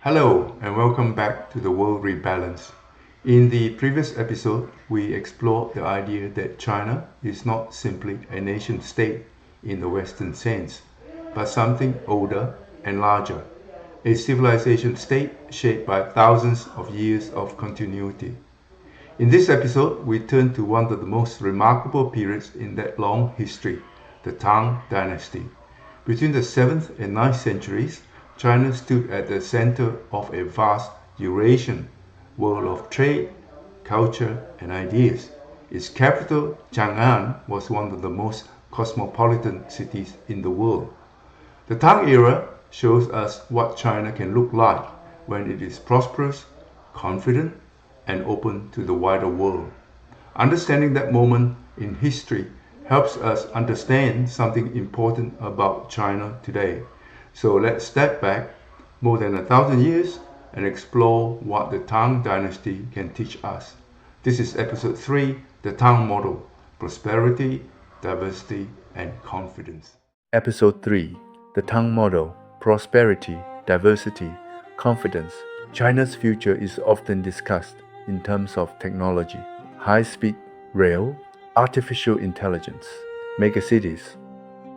Hello and welcome back to the World Rebalance. In the previous episode, we explored the idea that China is not simply a nation state in the Western sense, but something older and larger, a civilization state shaped by thousands of years of continuity. In this episode, we turn to one of the most remarkable periods in that long history, the Tang Dynasty. Between the 7th and 9th centuries, China stood at the center of a vast Eurasian world of trade, culture, and ideas. Its capital, Chang'an, was one of the most cosmopolitan cities in the world. The Tang era shows us what China can look like when it is prosperous, confident, and open to the wider world. Understanding that moment in history helps us understand something important about China today. So let's step back more than 1,000 years and explore what the Tang Dynasty can teach us. This is episode 3, the Tang Model: Prosperity, Diversity, and Confidence. Episode 3: The Tang Model: Prosperity, Diversity, Confidence. China's future is often discussed in terms of technology, high-speed rail, artificial intelligence, megacities,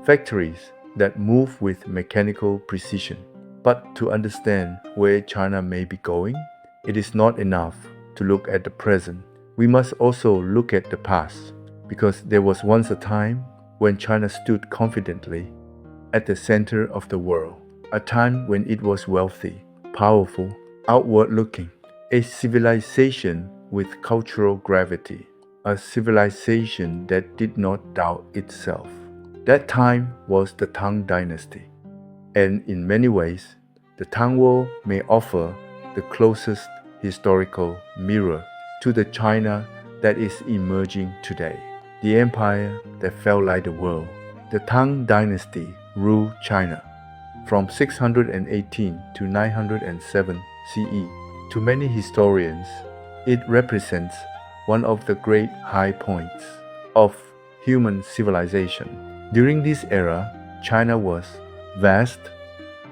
factories that move with mechanical precision. But to understand where China may be going, it is not enough to look at the present. We must also look at the past, because there was once a time when China stood confidently at the center of the world, a time when it was wealthy, powerful, outward-looking, a civilization with cultural gravity, a civilization that did not doubt itself. That time was the Tang Dynasty, and in many ways, the Tang world may offer the closest historical mirror to the China that is emerging today. The empire that felt like the world. The Tang Dynasty ruled China from 618 to 907 CE. To many historians, it represents one of the great high points of human civilization. During this era, China was vast,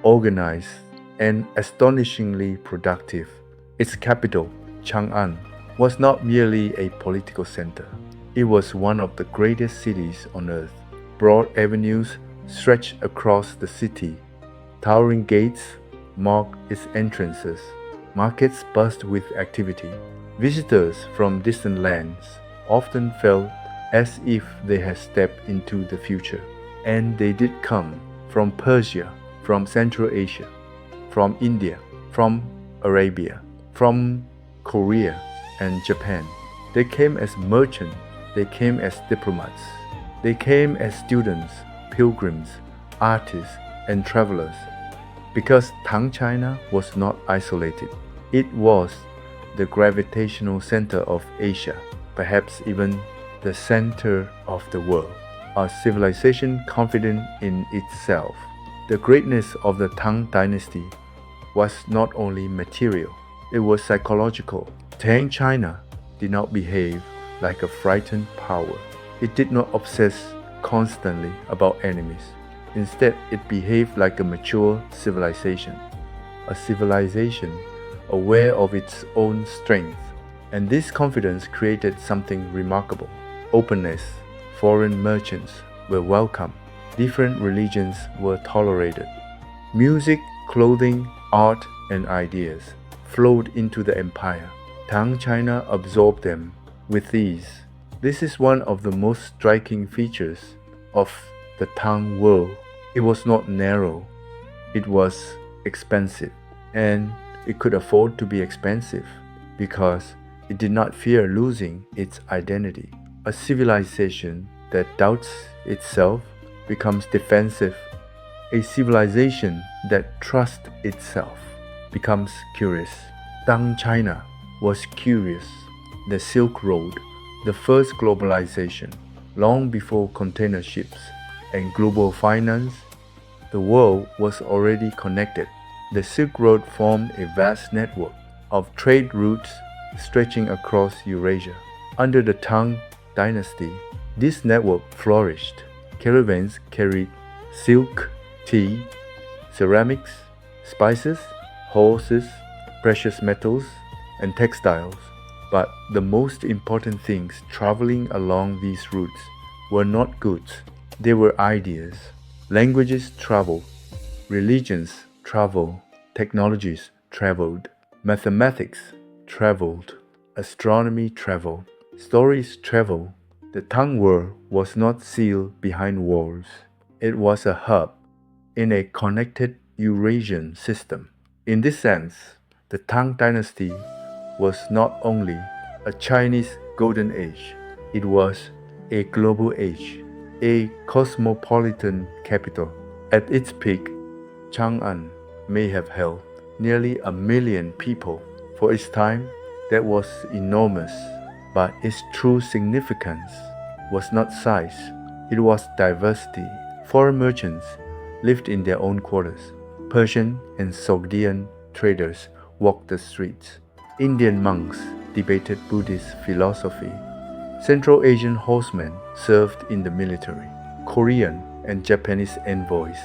organized, and astonishingly productive. Its capital, Chang'an, was not merely a political center. It was one of the greatest cities on earth. Broad avenues stretched across the city. Towering gates marked its entrances. Markets buzzed with activity. Visitors from distant lands often felt as if they had stepped into the future. And they did come from Persia, from Central Asia, from India, from Arabia, from Korea and Japan. They came as merchants, they came as diplomats, they came as students, pilgrims, artists, and travelers. Because Tang China was not isolated. It was the gravitational center of Asia, perhaps even the center of the world, a civilization confident in itself. The greatness of the Tang Dynasty was not only material, it was psychological. Tang China did not behave like a frightened power. It did not obsess constantly about enemies. Instead, it behaved like a mature civilization, a civilization aware of its own strength. And this confidence created something remarkable. Openness. Foreign merchants were welcome. Different religions were tolerated. Music, clothing, art, and ideas flowed into the empire. Tang China absorbed them with ease. This is one of the most striking features of the Tang world. It was not narrow, it was expansive, and it could afford to be expensive because it did not fear losing its identity. A civilization that doubts itself becomes defensive. A civilization that trusts itself becomes curious. Tang China was curious. The Silk Road, the first globalization, long before container ships and global finance, the world was already connected. The Silk Road formed a vast network of trade routes stretching across Eurasia. Under the Tang Dynasty, this network flourished. Caravans carried silk, tea, ceramics, spices, horses, precious metals, and textiles. But the most important things traveling along these routes were not goods, they were ideas. Languages traveled, religions traveled, technologies traveled, mathematics traveled, astronomy traveled, stories traveled. The Tang world was not sealed behind walls. It was a hub in a connected Eurasian system. In this sense, the Tang Dynasty was not only a Chinese golden age, it was a global age, a cosmopolitan capital. At its peak, Chang'an may have held nearly 1 million people. For its time, that was enormous, but its true significance was not size, it was diversity. Foreign merchants lived in their own quarters. Persian and Sogdian traders walked the streets. Indian monks debated Buddhist philosophy. Central Asian horsemen served in the military. Korean and Japanese envoys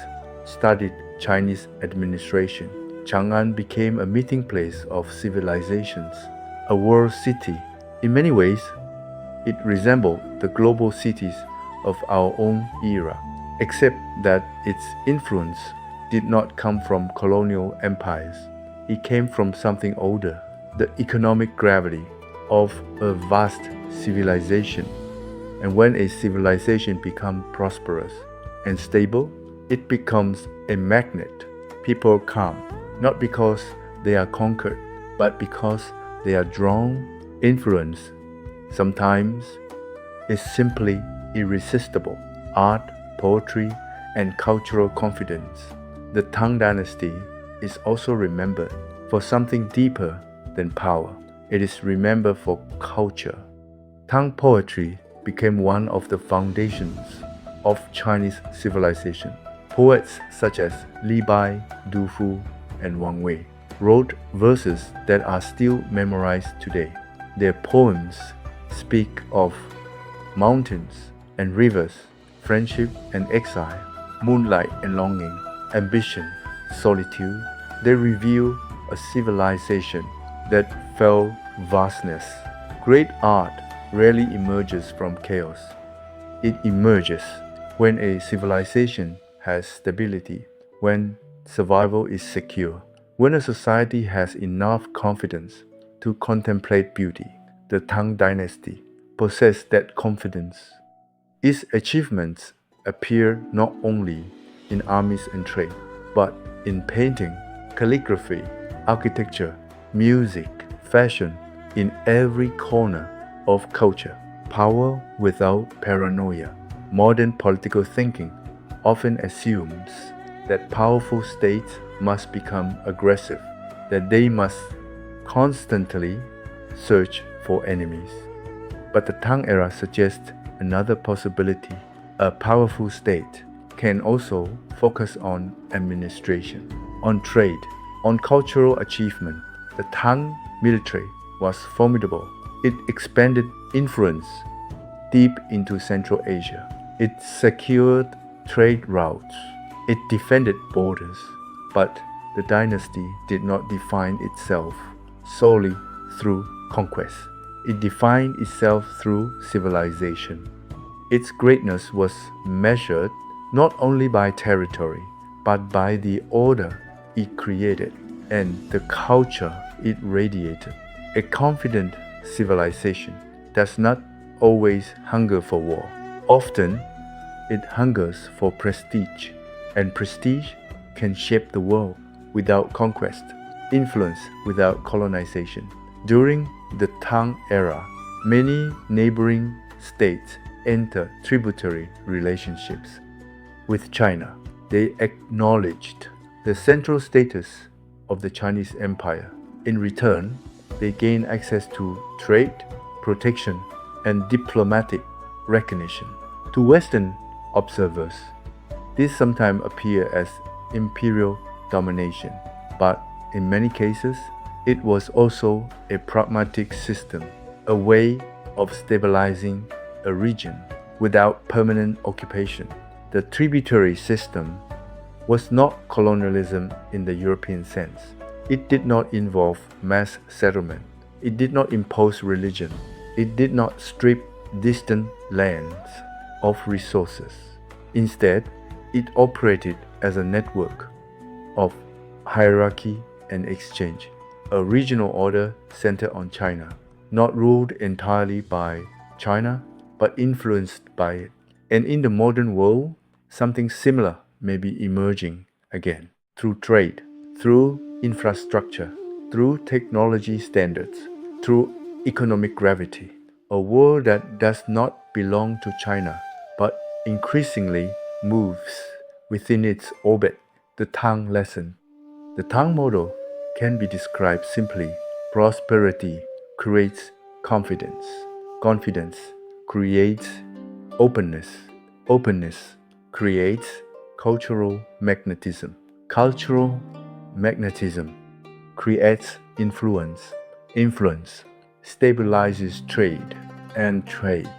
studied Chinese administration. Chang'an became a meeting place of civilizations, a world city. In many ways, it resembled the global cities of our own era, except that its influence did not come from colonial empires. It came from something older, the economic gravity of a vast civilization. And when a civilization becomes prosperous and stable, it becomes a magnet. People come, not because they are conquered, but because they are drawn, influenced. Sometimes it's simply irresistible. Art, poetry, and cultural confidence. The Tang Dynasty is also remembered for something deeper than power. It is remembered for culture. Tang poetry became one of the foundations of Chinese civilization. Poets such as Li Bai, Du Fu, and Wang Wei wrote verses that are still memorized today. Their poems speak of mountains and rivers, friendship and exile, moonlight and longing, ambition, solitude. They reveal a civilization that felt vastness. Great art rarely emerges from chaos. It emerges when a civilization has stability, when survival is secure, when a society has enough confidence to contemplate beauty. The Tang Dynasty possessed that confidence. Its achievements appear not only in armies and trade, but in painting, calligraphy, architecture, music, fashion, in every corner of culture. Power without paranoia. Modern political thinking often assumes that powerful states must become aggressive, that they must constantly search for enemies. But the Tang era suggests another possibility. A powerful state can also focus on administration, on trade, on cultural achievement. The Tang military was formidable. It expanded influence deep into Central Asia. It secured trade routes. It defended borders. But the dynasty did not define itself solely through conquest. It defined itself through civilization. Its greatness was measured not only by territory, but by the order it created and the culture it radiated. A confident civilization does not always hunger for war. Often, it hungers for prestige, and prestige can shape the world without conquest, influence without colonization. During the Tang era, many neighboring states entered tributary relationships with China. They acknowledged the central status of the Chinese Empire. In return, they gained access to trade, protection, and diplomatic recognition. To Western observers, this sometimes appears as imperial domination, but in many cases, it was also a pragmatic system, a way of stabilizing a region without permanent occupation. The tributary system was not colonialism in the European sense. It did not involve mass settlement. It did not impose religion. It did not strip distant lands of resources. Instead, it operated as a network of hierarchy and exchange, a regional order centered on China, not ruled entirely by China, but influenced by it. And in the modern world, something similar may be emerging again through trade, through infrastructure, through technology standards, through economic gravity. A world that does not belong to China, but increasingly moves within its orbit. The Tang lesson. The Tang model can be described simply: prosperity creates confidence, confidence creates openness, openness creates cultural magnetism, cultural magnetism creates influence, influence stabilizes trade, and trade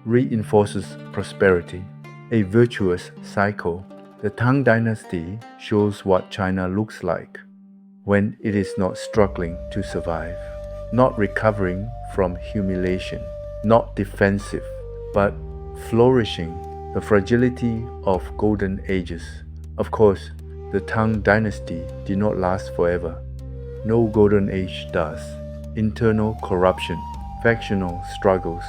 reinforces prosperity, a virtuous cycle. The Tang Dynasty shows what China looks like when it is not struggling to survive, not recovering from humiliation, not defensive, but flourishing, the fragility of golden ages. Of course, the Tang Dynasty did not last forever. No golden age does. Internal corruption, factional struggles,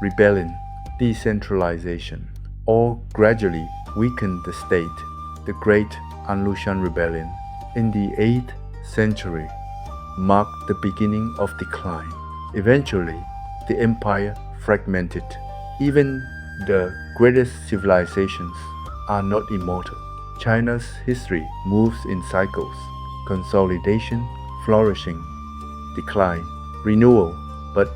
rebellion, decentralization, all gradually weakened the state. The Great Anlushan Rebellion in the 8th century marked the beginning of decline. Eventually, the empire fragmented. Even the greatest civilizations are not immortal. China's history moves in cycles: consolidation, flourishing, decline, renewal. But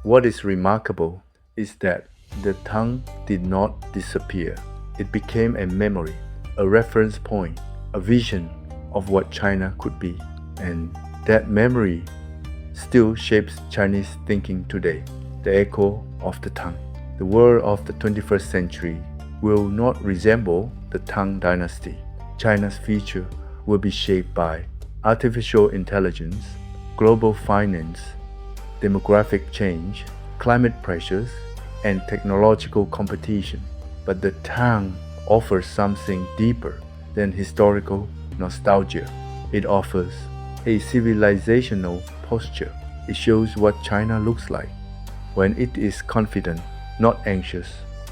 what is remarkable is that the Tang did not disappear. It became a memory, a reference point, a vision of what China could be. And that memory still shapes Chinese thinking today. The echo of the Tang. The world of the 21st century will not resemble the Tang Dynasty. China's future will be shaped by artificial intelligence, global finance, demographic change, climate pressures, and technological competition. But the Tang offers something deeper than historical nostalgia. It offers a civilizational posture. It shows what China looks like when it is confident, not anxious,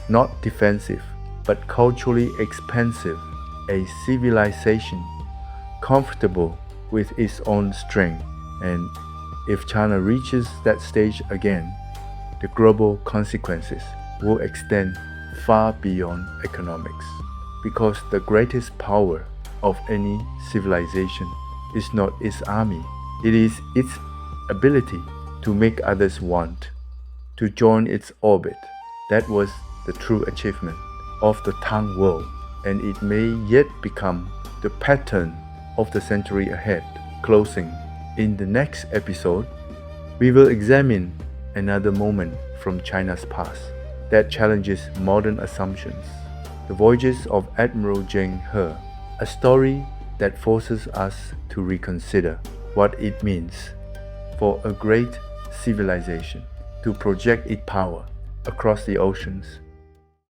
not defensive, but culturally expansive, a civilization comfortable with its own strength. And if China reaches that stage again, the global consequences will extend far beyond economics, because the greatest power of any civilization is not its army, it is its ability to make others want to join its orbit. That was the true achievement of the Tang world, and it may yet become the pattern of the century ahead. Closing. In the next episode, we will examine another moment from China's past that challenges modern assumptions. The Voyages of Admiral Zheng He, a story that forces us to reconsider what it means for a great civilization to project its power across the oceans